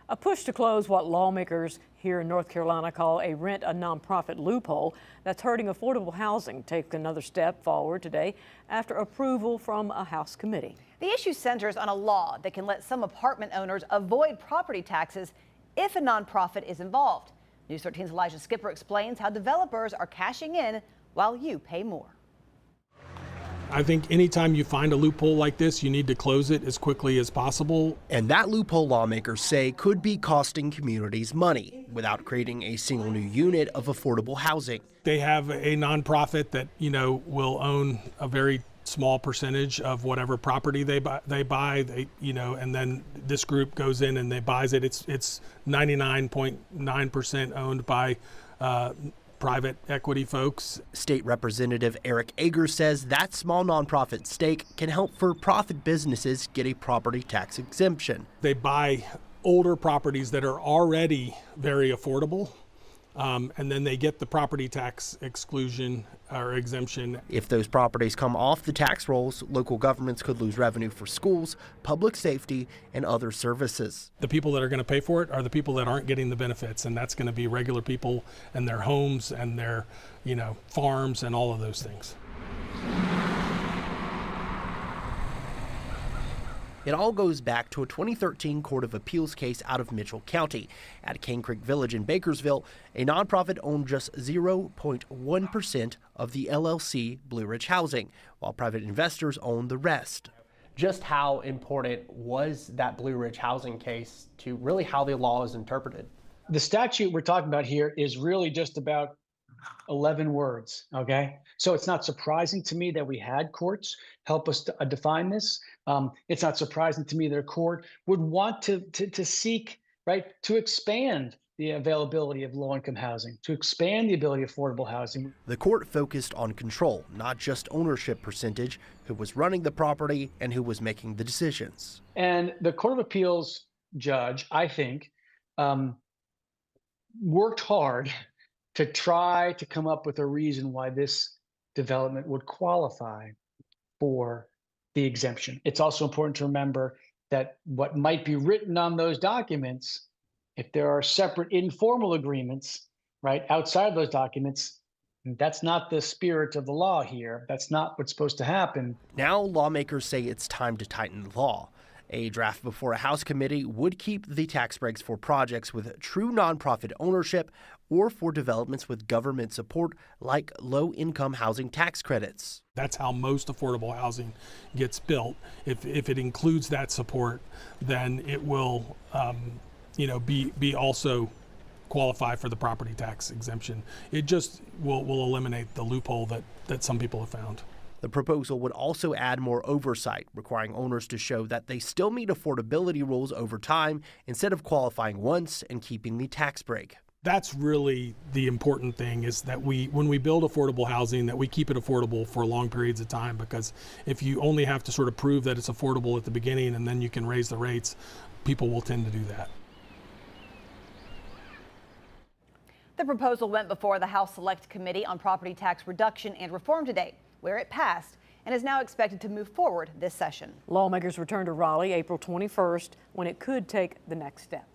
A push to close what lawmakers here in North Carolina call a rent a nonprofit loophole that's hurting affordable housing take another step forward today after approval from a House committee. The issue centers on a law that can let some apartment owners avoid property taxes if a nonprofit is involved. News 13's Elijah Skipper explains how developers are cashing in while you pay more. I think anytime you find a loophole like this, you need to close it as quickly as possible. And that loophole, lawmakers say, could be costing communities money without creating a single new unit of affordable housing. They have a nonprofit that, will own a very small percentage of whatever property they buy, and then this group goes in and they buys it. It's 99.9% owned by private equity folks. State Representative Ager says that small nonprofit stake can help for-profit businesses get a property tax exemption. They buy older properties that are already very affordable, and then they get the property tax exclusion or exemption. If those properties come off the tax rolls, local governments could lose revenue for schools, public safety, and other services. The people that are going to pay for it are the people that aren't getting the benefits, and that's going to be regular people and their homes and their, farms and all of those things. It all goes back to a 2013 Court of Appeals case out of Mitchell County. At Cane Creek Village in Bakersville, a nonprofit owned just 0.1% of the LLC Blue Ridge Housing, while private investors owned the rest. Just how important was that Blue Ridge Housing case to really how the law is interpreted? The statute we're talking about here is really just about 11 words, okay? So it's not surprising to me that we had courts help us to define this. It's not surprising to me that a court would want to seek, to expand the availability of low-income housing, to expand the ability of affordable housing. The court focused on control, not just ownership percentage, who was running the property and who was making the decisions. And the Court of Appeals judge, I think, worked hard to try to come up with a reason why this development would qualify for the exemption. It's also important to remember that what might be written on those documents, if there are separate informal agreements, outside those documents, that's not the spirit of the law here. That's not what's supposed to happen. Now lawmakers say it's time to tighten the law. A draft before a House committee would keep the tax breaks for projects with true nonprofit ownership or for developments with government support like low-income housing tax credits. That's how most affordable housing gets built. If it includes that support, then it will, be also qualify for the property tax exemption. It just will eliminate the loophole that some people have found. The proposal would also add more oversight, requiring owners to show that they still meet affordability rules over time instead of qualifying once and keeping the tax break. That's really the important thing, is that when we build affordable housing, that we keep it affordable for long periods of time, because if you only have to sort of prove that it's affordable at the beginning and then you can raise the rates, people will tend to do that. The proposal went before the House Select Committee on Property Tax Reduction and Reform today, where it passed and is now expected to move forward this session. Lawmakers return to Raleigh April 21st when it could take the next step.